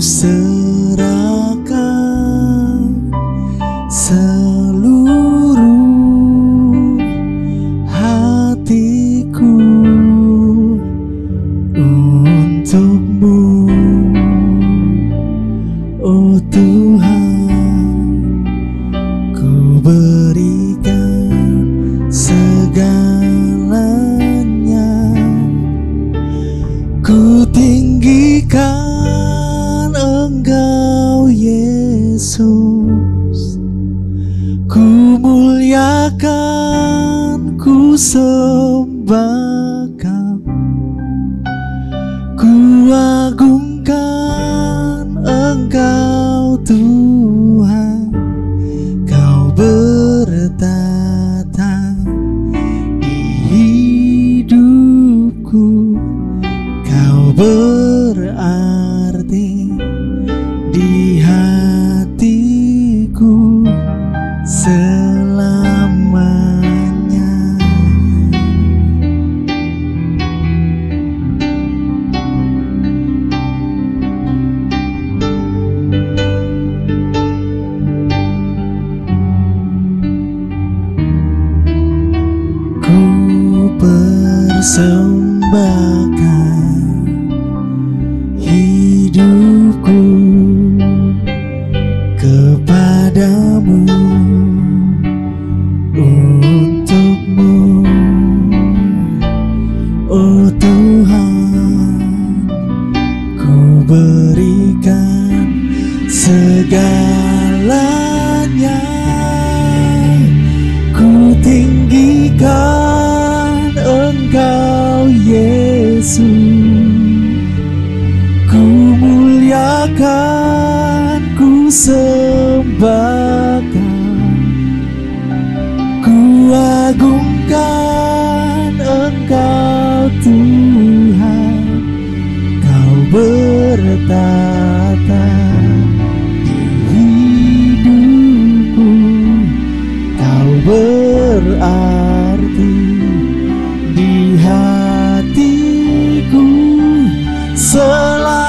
serahkan seluruh hatiku untukmu, oh Tuhan. Ku berikan segalanya, ku tinggikan Engkau Yesus, ku muliakan, ku sembahkan, ku agungkan Engkau Tuhan. Kau bertata di hidupku, kau berarti di hatiku selamanya. Ku persembahkan hidupku kepadamu, untukmu, oh Tuhan. Ku berikan segalanya, ku tinggikan Engkau Yesus, ku muliakan, ku sembahkan, ku agungkan Engkau Tuhan. Kau bertata di hidupku, kau berarti di hatiku selamanya.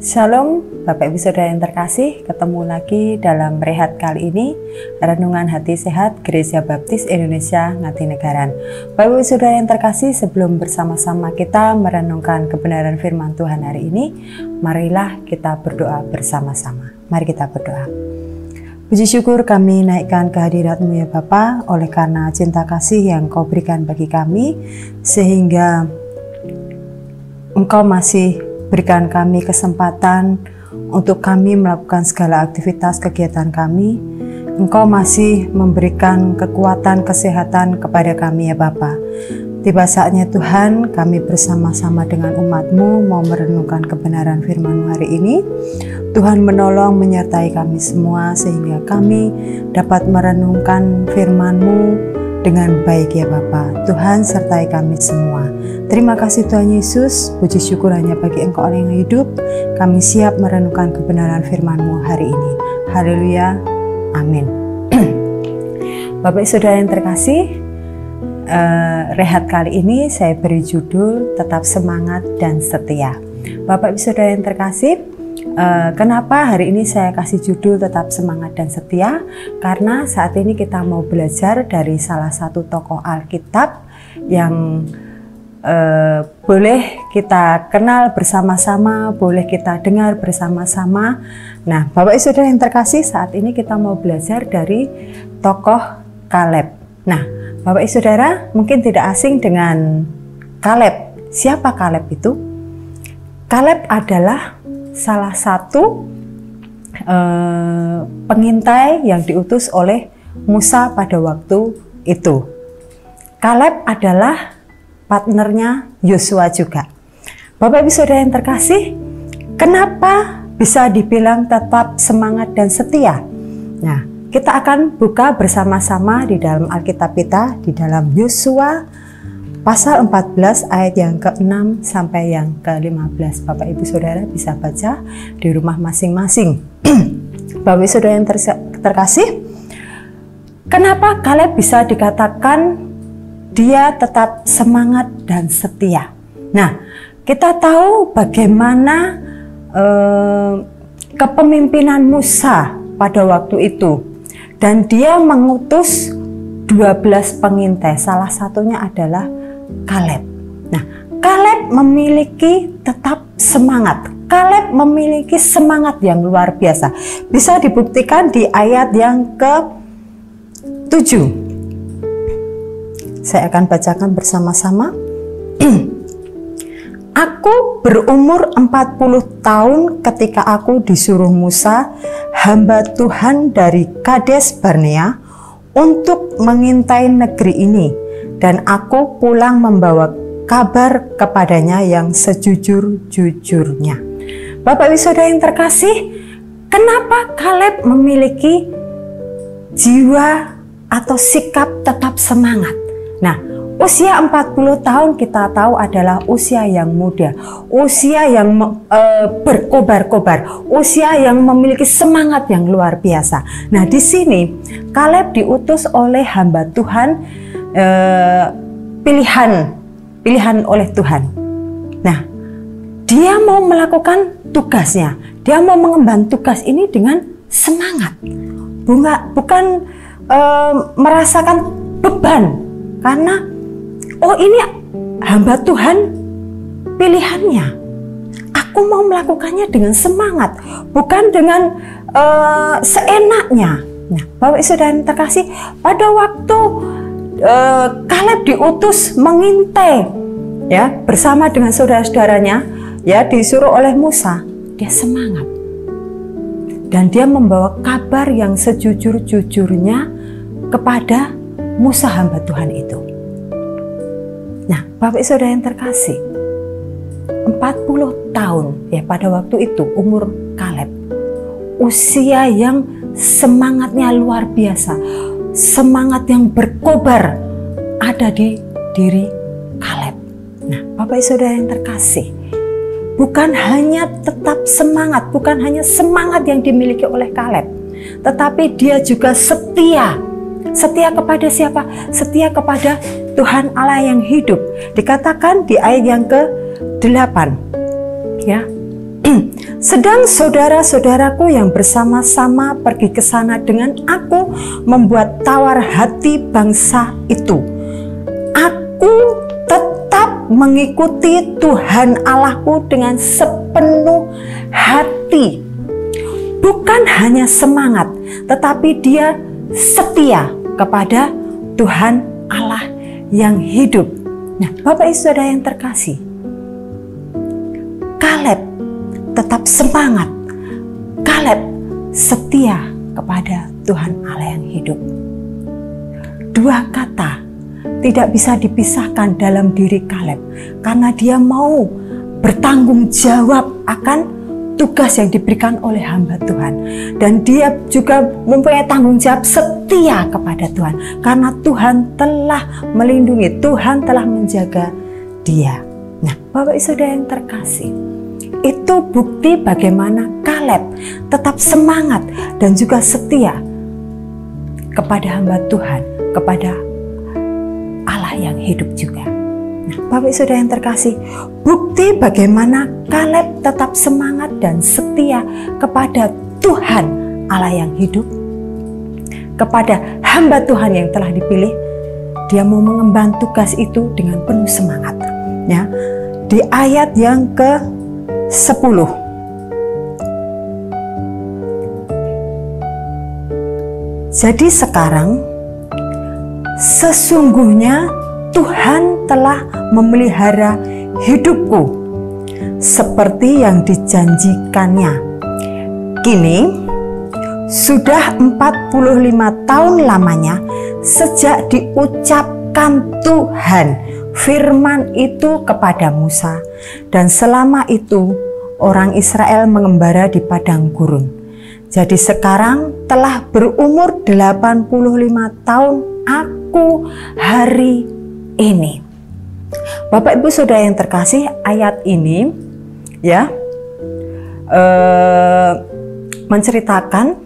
Shalom Bapak Ibu Saudara yang terkasih, ketemu lagi dalam rehat kali ini, Renungan Hati Sehat Gereja Baptis Indonesia Ngatinagaran. Bapak Ibu Saudara yang terkasih, sebelum bersama-sama kita merenungkan kebenaran firman Tuhan hari ini, marilah kita berdoa bersama-sama. Mari kita berdoa. Puji syukur kami naikkan kehadirat-Mu ya Bapa, oleh karena cinta kasih yang Kau berikan bagi kami, sehingga Engkau masih berikan kami kesempatan untuk kami melakukan segala aktivitas kegiatan kami. Engkau masih memberikan kekuatan, kesehatan kepada kami ya Bapa. Tiba saatnya Tuhan, kami bersama-sama dengan umat-Mu mau merenungkan kebenaran firman-Mu hari ini. Tuhan menolong menyertai kami semua sehingga kami dapat merenungkan firman-Mu dengan baik ya Bapa. Tuhan sertai kami semua. Terima kasih Tuhan Yesus, puji syukur hanya bagi Engkau Allah yang hidup. Kami siap merenungkan kebenaran firman-Mu hari ini. Haleluya, amin. Bapak Saudara yang terkasih, rehat kali ini saya beri judul Tetap Semangat dan Setia. Bapak Saudara yang terkasih, kenapa hari ini saya kasih judul Tetap Semangat dan Setia? Karena saat ini kita mau belajar dari salah satu tokoh Alkitab yang boleh kita kenal bersama-sama, boleh kita dengar bersama-sama. Nah, Bapak Ibu Saudara yang terkasih, saat ini kita mau belajar dari tokoh Kaleb. Nah, Bapak Ibu Saudara mungkin tidak asing dengan Kaleb. Siapa Kaleb itu? Kaleb adalah salah satu pengintai yang diutus oleh Musa pada waktu itu. Kaleb adalah partnernya Yosua juga. Bapak Ibu Saudara yang terkasih, kenapa bisa dibilang tetap semangat dan setia? Nah, kita akan buka bersama-sama di dalam Alkitab kita, di dalam Yosua pasal 14 ayat yang ke-6 sampai yang ke-15. Bapak Ibu Saudara bisa baca di rumah masing-masing. Bapak Ibu Saudara yang terkasih, kenapa Kaleb bisa dikatakan dia tetap semangat dan setia? Nah, kita tahu bagaimana kepemimpinan Musa pada waktu itu, dan dia mengutus 12 pengintai, salah satunya adalah Kaleb. Nah, Kaleb memiliki tetap semangat. Kaleb memiliki semangat yang luar biasa. Bisa dibuktikan di ayat yang ke-7. Saya akan bacakan bersama-sama. Aku berumur 40 tahun ketika aku disuruh Musa, hamba Tuhan dari Kades Barnea, untuk mengintai negeri ini, dan aku pulang membawa kabar kepadanya yang sejujur-jujurnya. Bapak Ibu Saudara yang terkasih, kenapa Kaleb memiliki jiwa atau sikap tetap semangat? Nah, usia 40 tahun kita tahu adalah usia yang muda, usia yang berkobar-kobar, usia yang memiliki semangat yang luar biasa. Nah, di sini Kaleb diutus oleh hamba Tuhan, pilihan oleh Tuhan. Nah, dia mau melakukan tugasnya, dia mau mengemban tugas ini dengan semangat, bukan merasakan beban, karena oh ini hamba Tuhan pilihannya, aku mau melakukannya dengan semangat, bukan dengan seenaknya. Nah, Bapak Ibu Saudara yang terkasih, pada waktu Kaleb diutus mengintai, ya, bersama dengan saudara-saudaranya, ya, disuruh oleh Musa, dia semangat dan dia membawa kabar yang sejujur-jujurnya kepada Musa hamba Tuhan itu. Nah, Bapak Ibu Saudara yang terkasih, 40 tahun ya pada waktu itu umur Kaleb, usia yang semangatnya luar biasa, semangat yang berkobar ada di diri Kaleb. Nah, Bapak Ibu Saudara yang terkasih, bukan hanya tetap semangat, bukan hanya semangat yang dimiliki oleh Kaleb, tetapi dia juga setia. Setia kepada siapa? Setia kepada Tuhan Allah yang hidup. Dikatakan di ayat yang ke-8, ya. Sedang saudara-saudaraku yang bersama-sama pergi ke sana dengan aku membuat tawar hati bangsa itu. Aku tetap mengikuti Tuhan Allahku dengan sepenuh hati. Bukan hanya semangat, tetapi dia setia kepada Tuhan Allah yang hidup. Nah, Bapak Ibu Saudara yang terkasih, Kaleb tetap semangat, Kaleb setia kepada Tuhan Allah yang hidup. Dua kata tidak bisa dipisahkan dalam diri Kaleb, karena dia mau bertanggung jawab akan tugas yang diberikan oleh hamba Tuhan, dan dia juga mempunyai tanggung jawab setia kepada Tuhan, karena Tuhan telah melindungi, Tuhan telah menjaga dia. Nah, Bapak Ibu Saudara yang terkasih, itu bukti bagaimana Kaleb tetap semangat dan juga setia kepada hamba Tuhan, kepada Allah yang hidup juga. Nah, Bapak Ibu Saudara yang terkasih, bukti bagaimana Kaleb tetap semangat dan setia kepada Tuhan Allah yang hidup, kepada hamba Tuhan yang telah dipilih, dia mau mengemban tugas itu dengan penuh semangat. Ya, di ayat yang ke-10. Jadi sekarang sesungguhnya Tuhan telah memelihara hidupku seperti yang dijanjikannya. Kini sudah 45 tahun lamanya sejak diucapkan Tuhan firman itu kepada Musa, dan selama itu orang Israel mengembara di padang gurun. Jadi sekarang telah berumur 85 tahun aku hari ini. Bapak Ibu Saudara yang terkasih, ayat ini ya menceritakan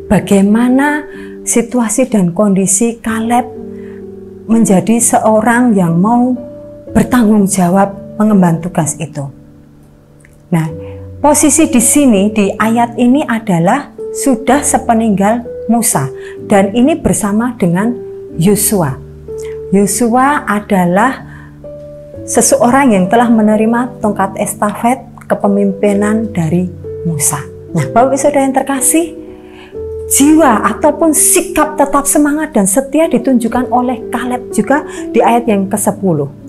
bagaimana situasi dan kondisi Kaleb menjadi seorang yang mau bertanggung jawab mengemban tugas itu. Nah, posisi di sini di ayat ini adalah sudah sepeninggal Musa, dan ini bersama dengan Yosua. Yosua adalah seseorang yang telah menerima tongkat estafet kepemimpinan dari Musa. Nah, Bapak Ibu Saudara yang terkasih, jiwa ataupun sikap tetap semangat dan setia ditunjukkan oleh Kaleb juga di ayat yang ke-10.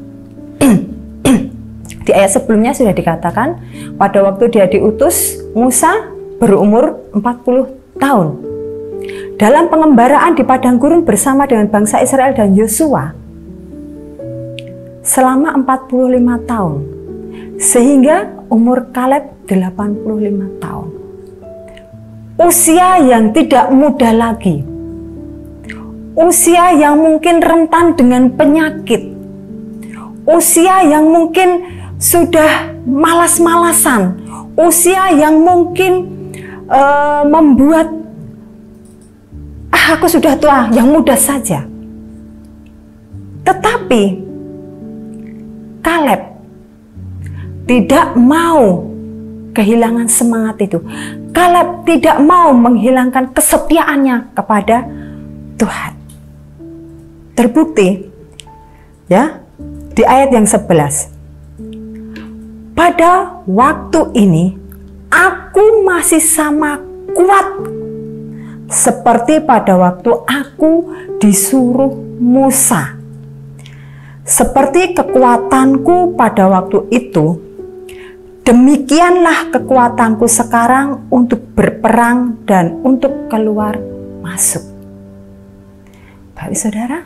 Di ayat sebelumnya sudah dikatakan, pada waktu dia diutus, Musa berumur 40 tahun. Dalam pengembaraan di padang gurun bersama dengan bangsa Israel dan Yosua selama 45 tahun, sehingga umur Kaleb 85 tahun. Usia yang tidak muda lagi, usia yang mungkin rentan dengan penyakit, usia yang mungkin sudah malas-malasan, usia yang mungkin membuat aku sudah tua, yang muda saja. Tetapi Kaleb tidak mau kehilangan semangat itu. Kaleb tidak mau menghilangkan kesetiaannya kepada Tuhan. Terbukti ya di ayat yang 11. Pada waktu ini aku masih sama kuat seperti pada waktu aku disuruh Musa. Seperti kekuatanku pada waktu itu, demikianlah kekuatanku sekarang untuk berperang dan untuk keluar masuk. Bapak Saudara,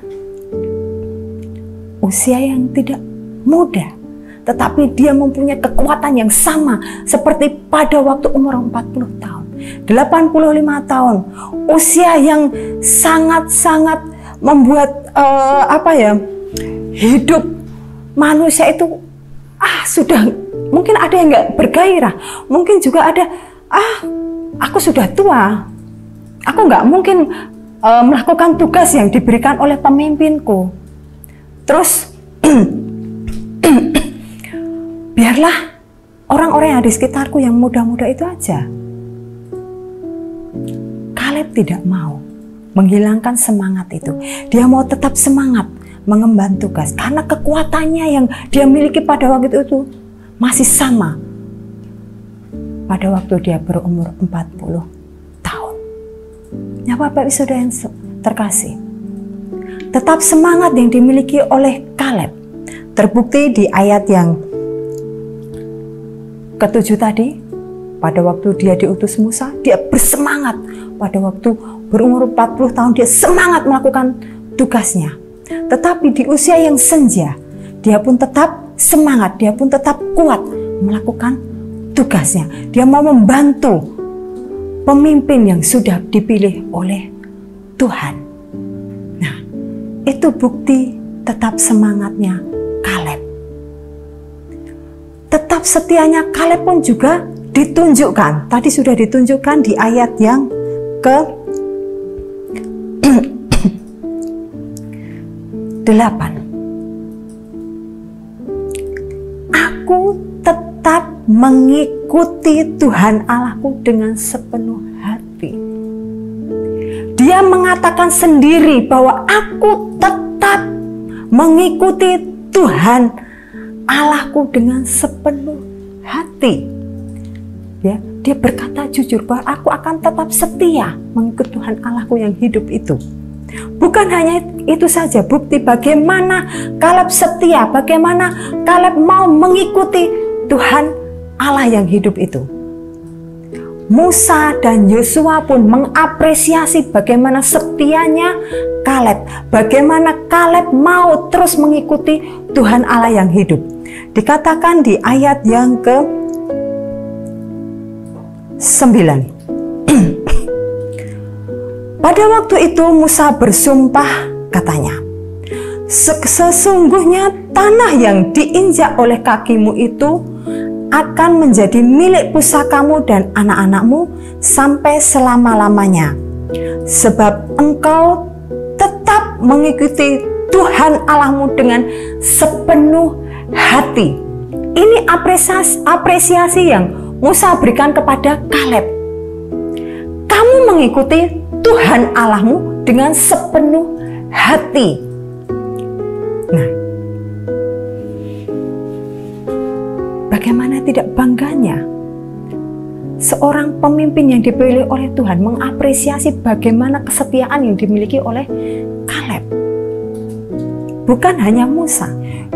usia yang tidak muda, tetapi dia mempunyai kekuatan yang sama seperti pada waktu umur 40 tahun, 85 tahun, usia yang sangat-sangat membuat hidup manusia itu sudah mungkin ada yang nggak bergairah, mungkin juga ada aku sudah tua, aku nggak mungkin melakukan tugas yang diberikan oleh pemimpinku. Terus biarlah orang-orang yang ada di sekitarku yang muda-muda itu aja. Kaleb tidak mau menghilangkan semangat itu. Dia mau tetap semangat mengemban tugas karena kekuatannya yang dia miliki pada waktu itu masih sama pada waktu dia berumur 40 tahun. Ya Bapak Ibu Saudara yang terkasih, tetap semangat yang dimiliki oleh Kaleb terbukti di ayat yang ke-7 tadi. Pada waktu dia diutus Musa, dia bersemangat. Pada waktu berumur 40 tahun dia semangat melakukan tugasnya. Tetapi di usia yang senja, dia pun tetap semangat, dia pun tetap kuat melakukan tugasnya. Dia mau membantu pemimpin yang sudah dipilih oleh Tuhan. Nah, itu bukti tetap semangatnya Kaleb. Tetap setianya Kaleb pun juga ditunjukkan. Tadi sudah ditunjukkan di ayat yang ke-8. Aku tetap mengikuti Tuhan Allahku dengan sepenuh hati. Dia mengatakan sendiri bahwa aku tetap mengikuti Tuhan Allahku dengan sepenuh hati. Ya, dia berkata jujur bahwa aku akan tetap setia mengikuti Tuhan Allahku yang hidup itu. Bukan hanya itu saja, bukti bagaimana Kaleb setia, bagaimana Kaleb mau mengikuti Tuhan Allah yang hidup itu. Musa dan Yosua pun mengapresiasi bagaimana setianya Kaleb, bagaimana Kaleb mau terus mengikuti Tuhan Allah yang hidup. Dikatakan di ayat yang ke-9. Pada waktu itu Musa bersumpah, katanya, sesungguhnya tanah yang diinjak oleh kakimu itu akan menjadi milik pusakamu dan anak-anakmu sampai selama-lamanya. Sebab engkau tetap mengikuti Tuhan Allahmu dengan sepenuh hati. Ini apresiasi yang Musa berikan kepada Kaleb. Kamu mengikuti Tuhan Allahmu dengan sepenuh hati. Nah, bagaimana tidak bangganya seorang pemimpin yang dipilih oleh Tuhan mengapresiasi bagaimana kesetiaan yang dimiliki oleh Kaleb. Bukan hanya Musa,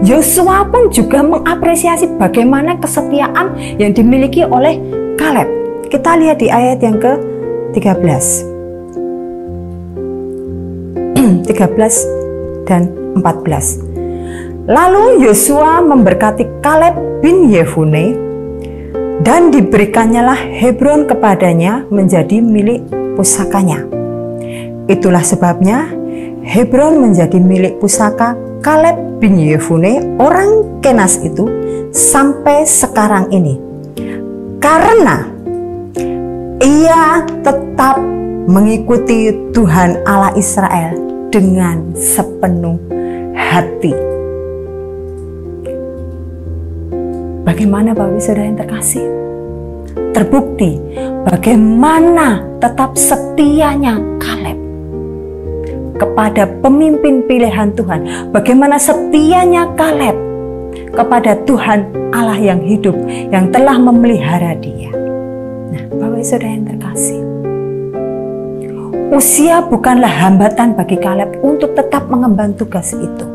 Yosua pun juga mengapresiasi bagaimana kesetiaan yang dimiliki oleh Kaleb. Kita lihat di ayat yang ke-13. 13 dan 14. Lalu Yosua memberkati Kaleb bin Yefune, dan diberikannya Hebron kepadanya menjadi milik pusakanya. Itulah sebabnya Hebron menjadi milik pusaka Kaleb bin Yefune orang Kenas itu sampai sekarang ini, karena ia tetap mengikuti Tuhan Allah Israel dengan sepenuh hati. Bagaimana Bapak Ibu Saudara yang terkasih? Terbukti bagaimana tetap setianya Kaleb kepada pemimpin pilihan Tuhan. Bagaimana setianya Kaleb kepada Tuhan Allah yang hidup, yang telah memelihara dia. Nah, Bapak Ibu Saudara yang terkasih, usia bukanlah hambatan bagi Kaleb untuk tetap mengemban tugas itu.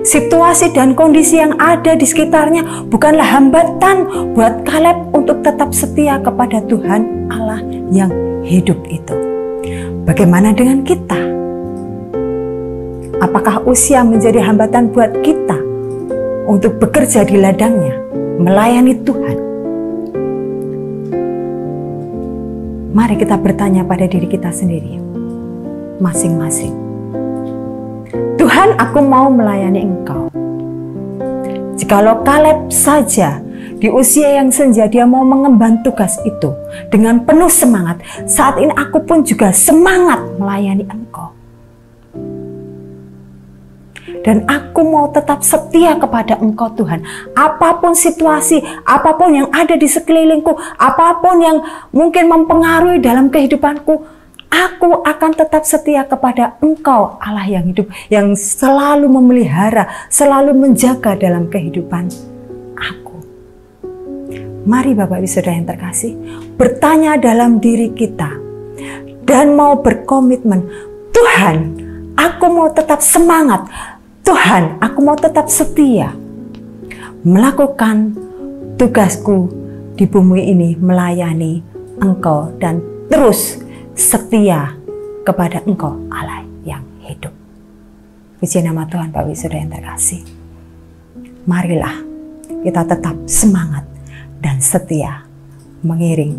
Situasi dan kondisi yang ada di sekitarnya bukanlah hambatan buat Kaleb untuk tetap setia kepada Tuhan Allah yang hidup itu. Bagaimana dengan kita? Apakah usia menjadi hambatan buat kita untuk bekerja di ladangnya, melayani Tuhan? Mari kita bertanya pada diri kita sendiri, masing-masing. Tuhan, aku mau melayani Engkau. Jikalau Kaleb saja di usia yang senja dia mau mengemban tugas itu dengan penuh semangat, saat ini aku pun juga semangat melayani Engkau. Dan aku mau tetap setia kepada Engkau Tuhan. Apapun situasi, apapun yang ada di sekelilingku, apapun yang mungkin mempengaruhi dalam kehidupanku, aku akan tetap setia kepada Engkau Allah yang hidup, yang selalu memelihara, selalu menjaga dalam kehidupan aku. Mari Bapak Ibu Saudara yang terkasih, bertanya dalam diri kita dan mau berkomitmen, Tuhan, aku mau tetap semangat. Tuhan, aku mau tetap setia melakukan tugasku di bumi ini, melayani Engkau dan terus setia kepada Engkau Allah yang hidup. Puji nama Tuhan Bapak Ibu Saudara yang terkasih. Marilah kita tetap semangat dan setia mengiring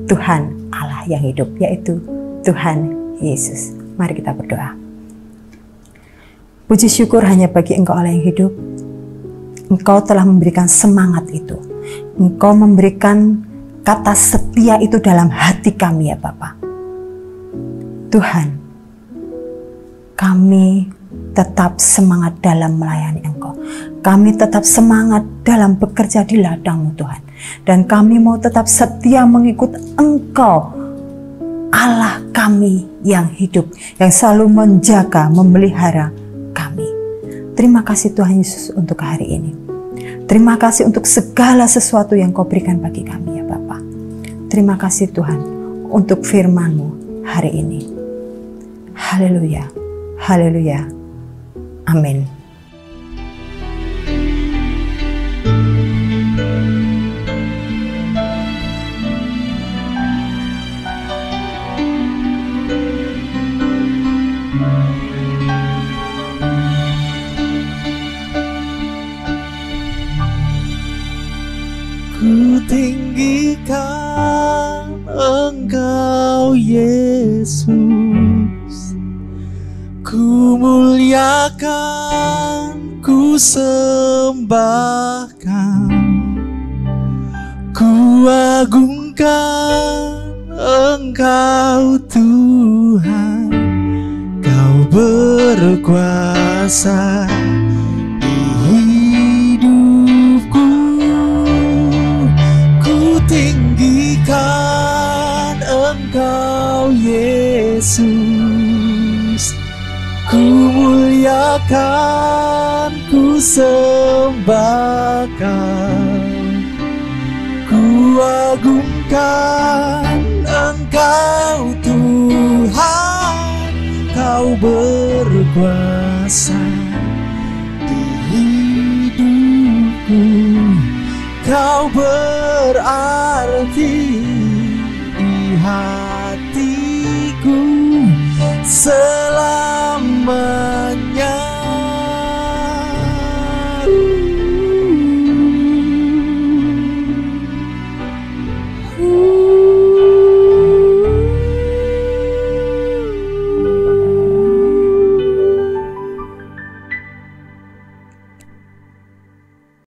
Tuhan Allah yang hidup, yaitu Tuhan Yesus. Mari kita berdoa. Puji syukur hanya bagi Engkau Allah yang hidup. Engkau telah memberikan semangat itu. Engkau memberikan kata setia itu dalam hati kami ya Bapa. Tuhan, kami tetap semangat dalam melayani Engkau. Kami tetap semangat dalam bekerja di ladang-Mu Tuhan. Dan kami mau tetap setia mengikut Engkau, Allah kami yang hidup, yang selalu menjaga, memelihara kami. Terima kasih Tuhan Yesus untuk hari ini. Terima kasih untuk segala sesuatu yang Kau berikan bagi kami ya Bapa. Terima kasih Tuhan untuk firman-Mu hari ini. Haleluya, haleluya, amin. Ku tinggikan Engkau Yesus, Ku muliakan, ku sembahkan, ku agungkan Engkau Tuhan. Kau berkuasa di hidupku. Ku tinggikan Engkau Yesus. Ku muliakan, ku sembahkan, ku agungkan Engkau Tuhan. Kau berkuasa di hidupku. Kau berarti di hatiku.